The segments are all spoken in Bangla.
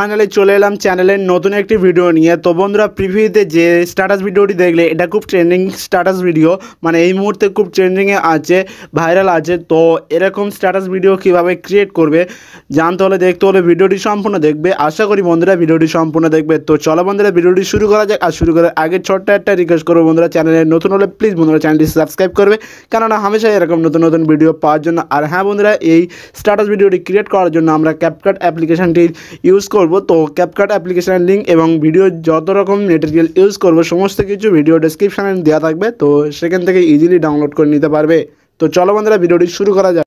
ফাইনালি চলে এলাম চ্যানেলের নতুন একটি ভিডিও নিয়ে। তো বন্ধুরা, প্রিভিউতে যে স্ট্যাটাস ভিডিওটি দেখলে এটা খুব ট্রেন্ডিং স্ট্যাটাস ভিডিও, মানে এই মুহূর্তে খুব ট্রেন্ডিংয়ে আছে, ভাইরাল আছে। তো এরকম স্ট্যাটাস ভিডিও কীভাবে ক্রিয়েট করবে জানতে হলে দেখতে হলে ভিডিওটি সম্পূর্ণ দেখবে। আশা করি বন্ধুরা ভিডিওটি সম্পূর্ণ দেখবে। তো চলো বন্ধুরা ভিডিওটি শুরু করা যাক। আর শুরু করার আগে ছোট্ট একটা রিকোয়েস্ট করবো বন্ধুরা, চ্যানেলে নতুন হলে প্লিজ বন্ধুরা চ্যানেলটি সাবস্ক্রাইব করবে, কেননা হামেশাই এরকম নতুন নতুন ভিডিও পাওয়ার জন্য। আর হ্যাঁ বন্ধুরা, এই স্ট্যাটাস ভিডিওটি ক্রিয়েট করার জন্য আমরা ক্যাপকাট অ্যাপ্লিকেশনটি ইউজ করব। তো ক্যাপকাট অ্যাপ্লিকেশনের লিঙ্ক এবং ভিডিও যত রকম মেটেরিয়াল ইউজ করব সমস্ত কিছু ভিডিও ডেসক্রিপশানে দেওয়া থাকবে, তো সেখান থেকে ইজিলি ডাউনলোড করে নিতে পারবে। তো চলো বন্ধুরা ভিডিওটি শুরু করা যাক।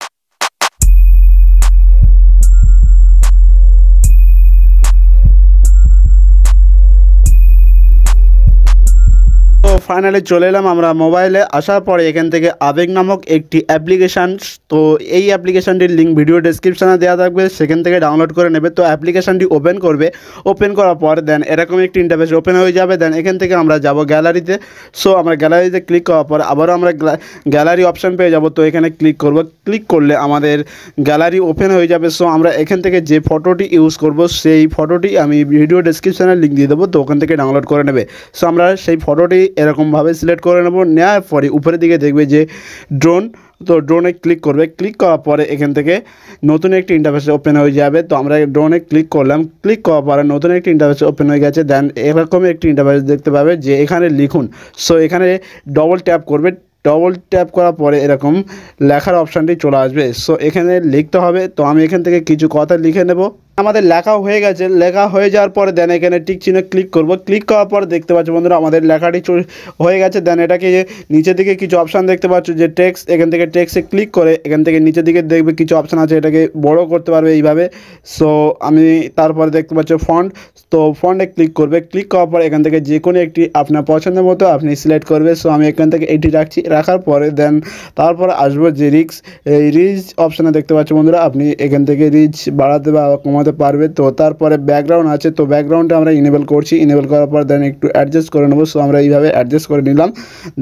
তো ফাইনালি চলে এলাম আমরা মোবাইলে। আসার পরে এখান থেকে আবেগ নামক একটি অ্যাপ্লিকেশান, তো এই অ্যাপ্লিকেশানটির লিঙ্ক ভিডিও ডেসক্রিপশানে দেওয়া থাকবে, সেখান থেকে ডাউনলোড করে নেবে। তো অ্যাপ্লিকেশানটি ওপেন করবে, ওপেন করার পর দেন এরকম একটি ইন্টারফেস ওপেন হয়ে যাবে। দেন এখান থেকে আমরা যাব গ্যালারিতে। সো আমরা গ্যালারিতে ক্লিক করার পর আবারও আমরা গ্যালারি অপশান পেয়ে যাব। তো এখানে ক্লিক করব, ক্লিক করলে আমাদের গ্যালারি ওপেন হয়ে যাবে। সো আমরা এখান থেকে যে ফটোটি ইউজ করব সেই ফটোটি আমি ভিডিও ডেসক্রিপশানে লিঙ্ক দিয়ে দেবো, তো ওখান থেকে ডাউনলোড করে নেবে। সো আমরা সেই ফটোটি এরকমভাবে সিলেক্ট করে নেব। নেওয়ার পরে উপরের দিকে দেখবে যে ড্রোন, তো ড্রোনে ক্লিক করবে। ক্লিক করার পরে এখান থেকে নতুন একটি ইন্টারফেস ওপেন হয়ে যাবে। তো আমরা ড্রোনে ক্লিক করলাম, ক্লিক করার পরে নতুন একটি ইন্টারফেস ওপেন হয়ে গেছে। দেন এরকম একটি ইন্টারফেস দেখতে পাবে যে এখানে লিখুন। সো এখানে ডবল ট্যাপ করবে, ডবল ট্যাপ করার পরে এরকম লেখার অপশানটি চলে আসবে। সো এখানে লিখতে হবে। তো আমি এখান থেকে কিছু কথা লিখে নেব। আমাদের লেখা হয়ে গেছে। লেখা হয়ে যাওয়ার পরে দেন এখানে টিক চিহ্নে ক্লিক করব। ক্লিক করার পর দেখতে পাচ্ছ বন্ধুরা আমাদের লেখাটি হয়ে গেছে। দেন এটাকে নিচের দিকে কিছু অপশান দেখতে পাচ্ছ যে টেক্সট, এখান থেকে টেক্সটে ক্লিক করে এখান থেকে নিচের দিকে দেখবে কিছু অপশান আছে, এটাকে বড় করতে পারবে এইভাবে। সো আমি তারপরে দেখতে পাচ্ছ ফন্ট, তো ফন্টে ক্লিক করবে। ক্লিক করার পর এখান থেকে যে কোনো একটি আপনার পছন্দের মতো আপনি সিলেক্ট করবে। সো আমি এখান থেকে এটি রাখছি। রাখার পরে দেন তারপরে আসবো যে এই রিচ অপশানে দেখতে পাচ্ছ বন্ধুরা, আপনি এখান থেকে রিচ বাড়াতে বা কমাতে পারবে। তো তারপরে ব্যাকগ্রাউন্ড আছে, তো ব্যাকগ্রাউন্ডটা আমরা ইনেবল করছি। ইনেবল করার পর দেন একটু অ্যাডজাস্ট করে নেবো। সো আমরা এইভাবে অ্যাডজাস্ট করে নিলাম।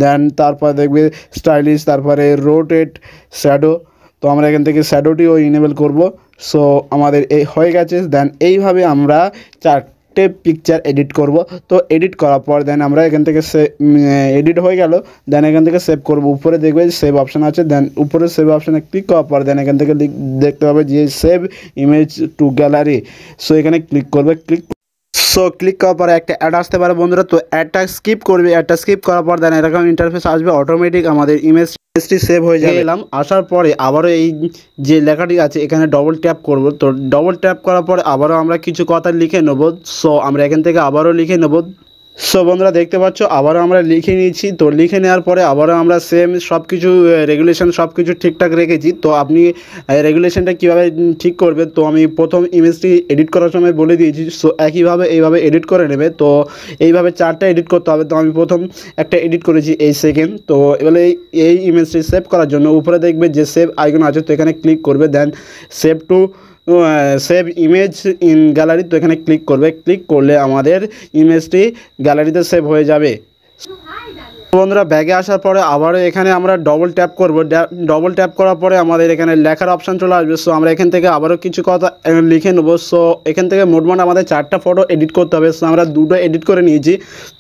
দেন তারপর দেখবে স্টাইলিশ, তারপরে রোটেট, শ্যাডো, তো আমরা এখান থেকে শ্যাডোটিও ইনেবল করব। সো আমাদের এই হয়ে গেছে। দেন এইভাবে আমরা চারটে পিকচার এডিট করব। তো এডিট করার পর দেন আমরা এখান থেকে এডিট হয়ে গেল। দেন এখান থেকে সেভ করব। উপরে দেখবে সেভ অপশান আছে। দেন উপরে সেভ অপশানে ক্লিক করার পর দেন এখান থেকে দেখতে পাবে যে save image to gallery. So এখানে ক্লিক করবে। ক্লিক করার পরে একটা অ্যাড আসতে পারে বন্ধুরা, তো অ্যাডটা স্কিপ করবে। অ্যাডটা স্কিপ করার পর দেন এরকম ইন্টারফেস আসবে, অটোমেটিক আমাদের ইমেজটি সেভ হয়ে যাবে। এলাম আসার পরে আবারও এই যে লেখাটি আছে এখানে ডবল ট্যাপ করব। তো ডবল ট্যাপ করার পরে আবারও আমরা কিছু কথা লিখে নেব। সো আমরা এখান থেকে আবারও লিখে নেব। সো বন্ধুরা দেখতে পাচ্ছ আবারও আমরা লিখে নিয়েছি। তো লিখে নেওয়ার পরে আবারও আমরা সেম সব কিছু রেগুলেশন সব কিছু ঠিকঠাক রেখেছি। তো আপনি রেগুলেশনটা কীভাবে ঠিক করবে, তো আমি প্রথম ইমেজটি এডিট করার সময় বলে দিয়েছি। সো একইভাবে এইভাবে এডিট করে নেবে। তো এইভাবে চারটা এডিট করতে হবে। তো আমি প্রথম একটা এডিট করেছি এই সেকেন্ড। তো এবারে এই ইমেজটি সেভ করার জন্য উপরে দেখবে যে সেভ আইকন আছে, তো এখানে ক্লিক করবে। দেন সেভ ইমেজ ইন গ্যালারি, তো এখানে ক্লিক করবে। ক্লিক করলে আমাদের ইমেজটি গ্যালারিতে সেভ হয়ে যাবে। বন্ধুরা ব্যাগে আসার পরে আবারও এখানে আমরা ডবল ট্যাপ করব। ডবল ট্যাপ করার পরে আমাদের এখানে লেখার অপশান চলে আসবে। সো আমরা এখান থেকে আবারও কিছু কথা লিখে নেব। সো এখান থেকে মোটমাট আমাদের চারটা ফটো এডিট করতে হবে। সো আমরা দুটো এডিট করে নিয়েছি।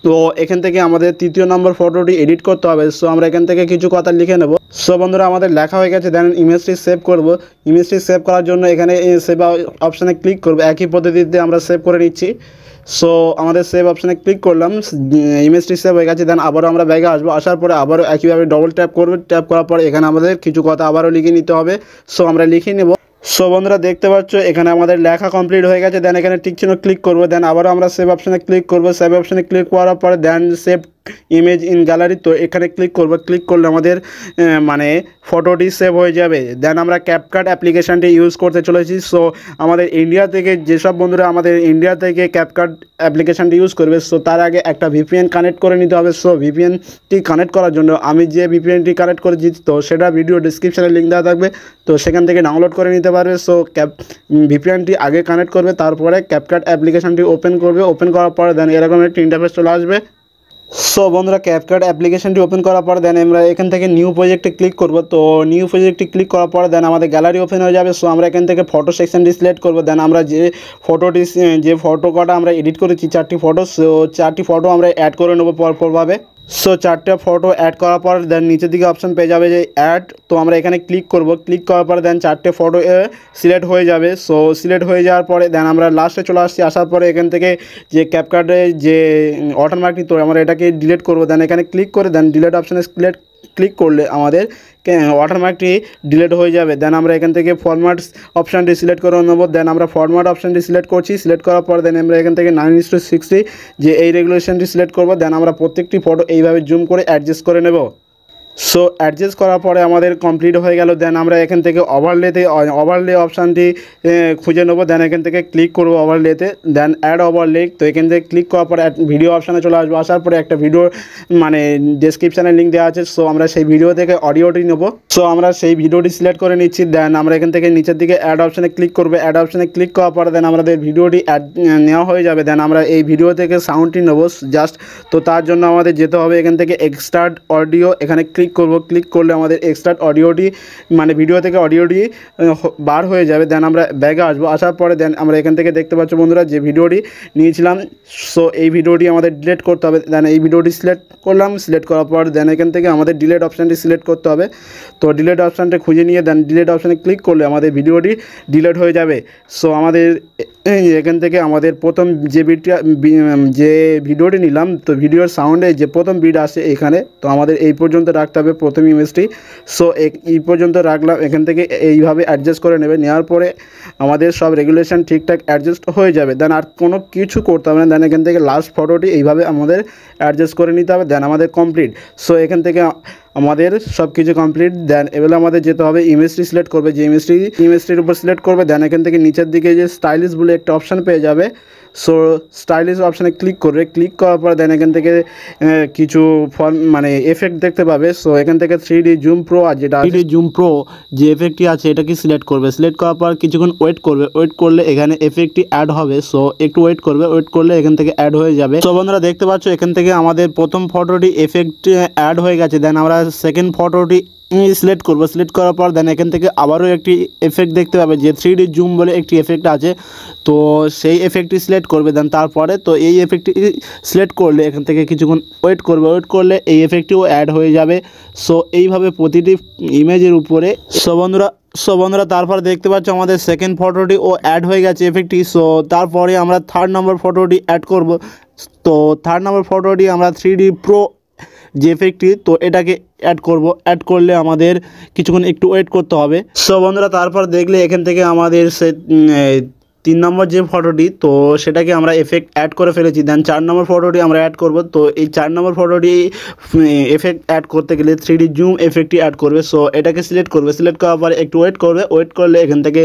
তো এখান থেকে আমাদের তৃতীয় নম্বর ফটোটি এডিট করতে হবে। সো আমরা এখান থেকে কিছু কথা লিখে নেব। সো বন্ধুরা আমাদের লেখা হয়ে গেছে। দেন ইমেজটি সেভ করব। ইমেজটি সেভ করার জন্য এখানে সেভ অপশানে ক্লিক করব। একই পদ্ধতিতে আমরা সেভ করে নিচ্ছি। সো আমাদের সেভ অপশানে ক্লিক করলাম, ইমেজটি সেভ হয়ে গেছে। দেন আবারও আমরা ব্যাগে আসবো। আসার পরে আবারও একইভাবে ডবল ট্যাপ করবে। ট্যাপ করার পরে এখানে আমাদের কিছু কথা আবারও লিখে নিতে হবে। সো আমরা লিখে নেব। সো বন্ধুরা দেখতে পাচ্ছ এখানে আমাদের লেখা কমপ্লিট হয়ে গেছে। দেন এখানে টিক চিহ্ন ক্লিক করবো। দেন আবারও আমরা সেভ অপশানে ক্লিক করবো। সেভ অপশানে ক্লিক করার পরে দেন সেভ ইমেজ ইন গ্যালারি, তো এখানে ক্লিক করব। ক্লিক করলে আমাদের মানে ফটোটি সেভ হয়ে যাবে। দেন আমরা ক্যাপকাট অ্যাপ্লিকেশানটি ইউজ করতে চলেছি। সো আমাদের ইন্ডিয়া থেকে যেসব বন্ধুরা আমাদের ইন্ডিয়া থেকে ক্যাপকাট অ্যাপ্লিকেশানটি ইউজ করবে, সো তার আগে একটা ভিপিএন কানেক্ট করে নিতে হবে। সো ভিপিএনটি কানেক্ট করার জন্য আমি যে ভিপিএনটি কানেক্ট করেছি, তো সেটা ভিডিও ডিসক্রিপশানে লিঙ্ক দেওয়া থাকবে, তো সেখান থেকে ডাউনলোড করে নিতে পারবে। সো ভিপিএনটি আগে কানেক্ট করবে, তারপরে ক্যাপকাট অ্যাপ্লিকেশানটি ওপেন করবে। ওপেন করার পরে দেন এরকম একটি ইন্টারফেস চলে আসবে। সো বন্ধুরা ক্যাপকাট অ্যাপ্লিকেশনটি ওপেন করার পর দেন আমরা এখান থেকে নিউ প্রজেক্টে ক্লিক করব। তো নিউ প্রজেক্টে ক্লিক করার পর দেন আমাদের গ্যালারি ওপেন হয়ে যাবে। সো আমরা এখান থেকে ফটো সেকশনটি সিলেক্ট করব। দেন আমরা যে ফটো কটা আমরা এডিট করেছি 4টি ফটো, সো 4টি ফটো আমরা অ্যাড করে নেব পরপরভাবে। সো 4টে ফটো অ্যাড করার পর দেন নিচের দিকে অপশন পেয়ে যাবে যে অ্যাড, তো আমরা এখানে ক্লিক করব। ক্লিক করার পরে দেন 4টে ফটো সিলেক্ট হয়ে যাবে। সো সিলেক্ট হয়ে যাওয়ার পরে দেন আমরা লাস্টে চলে আসছি। আসার পরে এখান থেকে যে ক্যাপকাটে যে ওয়াটারমার্কটি, তো আমরা এটাকে ডিলিট করব। দেন এখানে ক্লিক করে দেন ডিলিট অপশানে ক্লিক করলে আমাদের ওয়াটারমার্কটি ডিলিট হয়ে যাবে। দেন আমরা এখান থেকে ফরম্যাট অপশানটি সিলেক্ট করে নেব। দেন আমরা ফরম্যাট অপশানটি সিলেক্ট করছি। সিলেক্ট করার পর দেন আমরা এখান থেকে 9:60 যে এই রেগুলেশনটি সিলেক্ট করব। দেন আমরা প্রত্যেকটি ফটো এইভাবে জুম করে অ্যাডজাস্ট করে নেব। সো অ্যাডজাস্ট করার পরে আমাদের কমপ্লিট হয়ে গেল। দেন আমরা এখান থেকে ওভারলে অপশানটি খুঁজে নেব। দেন এখান থেকে ক্লিক করব ওভারলেতে, দেন অ্যাড ওভারলে। তো এখান থেকে ক্লিক করার পরে ভিডিও অপশানে চলে আসবো। আসার পরে একটা ভিডিও মানে ডেসক্রিপশানে লিঙ্ক দেওয়া আছে। সো আমরা সেই ভিডিও থেকে অডিওটি নেব। সো আমরা সেই ভিডিওটি সিলেক্ট করে নিচ্ছি। দেন আমরা এখান থেকে নিচের দিকে অ্যাড অপশানে ক্লিক করবো। অ্যাড অপশানে ক্লিক করার পরে দেন আমাদের ভিডিওটি নেওয়া হয়ে যাবে। দেন আমরা এই ভিডিও থেকে সাউন্ডটি নেব জাস্ট। তো তার জন্য আমাদের যেতে হবে এখান থেকে এক্সট্রাক্ট অডিও, এখানে ক্লিক করব। ক্লিক করলে আমাদের এক্সট্রাক্ট অডিওটি মানে ভিডিও থেকে অডিওটি বার হয়ে যাবে। দেন আমরা ব্যাগে আসবো। আসার পরে দেন আমরা এখান থেকে দেখতে পাচ্ছ বন্ধুরা যে ভিডিওটি নিয়েছিলাম, সো এই ভিডিওটি আমাদের ডিলিট করতে হবে। দেন এই ভিডিওটি সিলেক্ট করলাম। সিলেক্ট করার পর দেন এখান থেকে আমাদের ডিলিট অপশানটি সিলেক্ট করতে হবে। তো ডিলিট অপশানটা খুঁজে নিয়ে দেন ডিলিট অপশানে ক্লিক করলে আমাদের ভিডিওটি ডিলিট হয়ে যাবে। সো আমাদের এখান থেকে আমাদের প্রথম যে ভিডিওটি নিলাম, তো ভিডিওর সাউন্ডে যে প্রথম বিট আসে এখানে, তো আমাদের এই পর্যন্ত রাখতে হবে প্রথম ইমেজটি। সো এই পর্যন্ত রাখলাম। এখান থেকে এইভাবে অ্যাডজাস্ট করে নেবে। নেওয়ার পরে আমাদের সব রেগুলেশন ঠিকঠাক অ্যাডজাস্ট হয়ে যাবে। দেন আর কোনো কিছু করতে হবে না। দেন এখান থেকে লাস্ট ফটোটি এইভাবে আমাদের অ্যাডজাস্ট করে নিতে হবে। দেন আমাদের কমপ্লিট। সো এখান থেকে আমাদের সব কিছু কমপ্লিট। দেন এবারে আমাদের যেতে হবে ইমেজটি সিলেক্ট করবে, যে ইমেজটির উপর সিলেক্ট করবে। দেন এখান থেকে নিচের দিকে যে স্টাইলিশ বলে একটা অপশান পেয়ে যাবে। সো স্টাইলিশ অপশানে ক্লিক করবে। ক্লিক করার পর দেন এখান থেকে কিছু মানে এফেক্ট দেখতে পাবে। সো এখান থেকে 3D জুম প্রো আর যেটা 3D জুম প্রো যে এফেক্টটি আছে এটাকে সিলেক্ট করবে। সিলেক্ট করার পর কিছুক্ষণ ওয়েট করবে। ওয়েট করলে এখানে এফেক্টটি অ্যাড হবে। সো একটু ওয়েট করবে। ওয়েট করলে এখান থেকে অ্যাড হয়ে যাবে। তো বন্ধুরা দেখতে পাচ্ছ এখান থেকে আমাদের প্রথম ফটোটি এফেক্ট অ্যাড হয়ে গেছে। দেন আমরা সেকেন্ড ফটোটি সিলেক্ট করবো। সিলেক্ট করার পর দেন এখান থেকে আবারও একটি এফেক্ট দেখতে পাবে যে 3D জুম বলে একটি এফেক্ট আছে। তো সেই এফেক্টটি সিলেক্ট করবে। দেন তারপরে তো এই এফেক্টটি সিলেক্ট করলে এখান থেকে কিছুক্ষণ ওয়েট করবে। ওয়েট করলে এই এফেক্টটিও অ্যাড হয়ে যাবে। সো এইভাবে প্রতিটি ইমেজের উপরে সো বন্ধুরা তারপর দেখতে পাচ্ছ আমাদের সেকেন্ড ফটোটি অ্যাড হয়ে গেছে এফেক্টটি। সো তারপরে আমরা থার্ড নম্বর ফটোটি অ্যাড করব। তো থার্ড নম্বর ফটোটি আমরা 3D প্রো যে এফেক্টটি, তো এটাকে অ্যাড করব। অ্যাড করলে আমাদের কিছুক্ষণ একটু ওয়েট করতে হবে। সো বন্ধুরা তারপর দেখলে এখান থেকে আমাদের সে 3 নম্বর যে ফটোটি, তো সেটাকে আমরা এফেক্ট অ্যাড করে ফেলেছি। দেন 4 নম্বর ফটোটি আমরা অ্যাড করব। তো এই 4 নম্বর ফটোটি এফেক্ট অ্যাড করতে গেলে 3D জুম এফেক্টটি অ্যাড করবে। সো এটাকে সিলেক্ট করবে। সিলেক্ট করার পরে একটু ওয়েট করবে। ওয়েট করলে এখান থেকে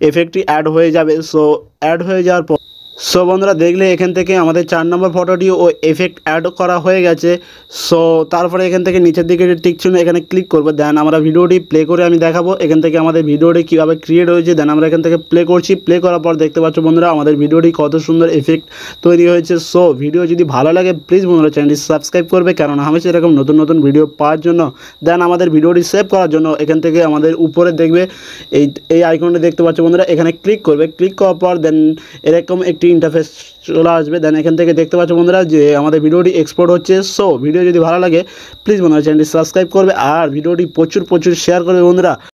এফেক্টটি অ্যাড হয়ে যাবে। সো অ্যাড হয়ে যাওয়ার পর সো বন্ধুরা দেখলে এখান থেকে আমাদের 4 নম্বর ফটোটি এফেক্ট অ্যাড করা হয়ে গেছে। সো তারপরে এখান থেকে নিচের দিকে টিক চিহ্ন এখানে ক্লিক করবো। দেন আমরা ভিডিওটি প্লে করে আমি দেখাবো এখান থেকে আমাদের ভিডিওটি কীভাবে ক্রিয়েট হয়েছে। দেন আমরা এখান থেকে প্লে করছি। প্লে করার পর দেখতে পাচ্ছ বন্ধুরা আমাদের ভিডিওটি কত সুন্দর এফেক্ট তৈরি হয়েছে। সো ভিডিও যদি ভালো লাগে প্লিজ বন্ধুরা চ্যানেলটি সাবস্ক্রাইব করবে, কারণ আমি সেরকম নতুন নতুন ভিডিও পাওয়ার জন্য। দেন আমাদের ভিডিওটি সেভ করার জন্য এখান থেকে আমাদের উপরে দেখবে এই আইকনটি দেখতে পাচ্ছ বন্ধুরা, এখানে ক্লিক করবে। ক্লিক করার পর দেন এরকম একটি ইন্টারফেস চলে আসবে। দেন এখান থেকে দেখতে পাচ্ছ বন্ধুরা যে আমাদের ভিডিওটি এক্সপোর্ট হচ্ছে। সো ভিডিও যদি ভালো লাগে প্লিজ বন্ধুরা চ্যানেলটি সাবস্ক্রাইব করবে আর ভিডিওটি প্রচুর শেয়ার করবে বন্ধুরা।